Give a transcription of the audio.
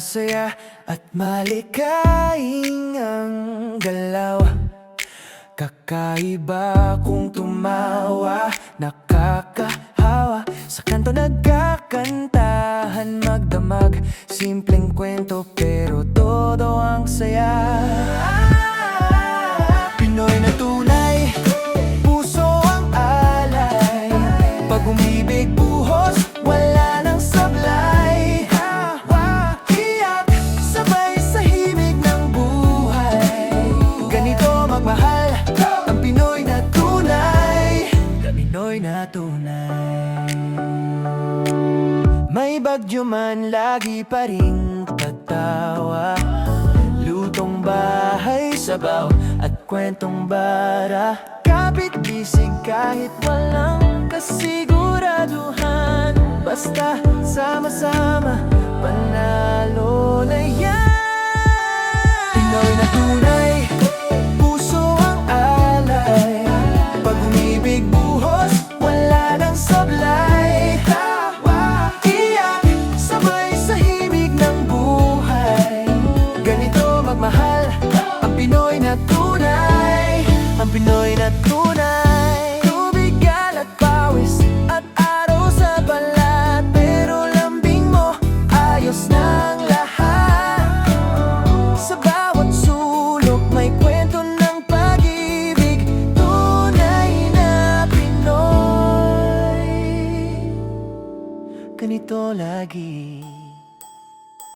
masaya at malikhaing ang galaw. Kakaiba kung tumawa, nakakahawa. Sa kanto nagkakantahan, magdamag. Simpleng kwento pero todo ang saya. Pinoy na tunay, puso ang alay. Pag umibig buhos, wala nang sablay. Iyak, sabay sa himig ng buhay. Ganito magmahal ang Pinoy na tunay. Pinoy na tunay. May bagyo man, lagi pa ring tatawa. Lutong bahay, sabaw at kwentong bara. Kapit-bisig kahit walang kasiguraduhan. Basta sama-sama, panalo na yan. Pinoy na tunay, puso ang alay. Pag umibig buhos, wala nang sablay. Iyak, sabay sa himig ng buhay. Ganito magmahal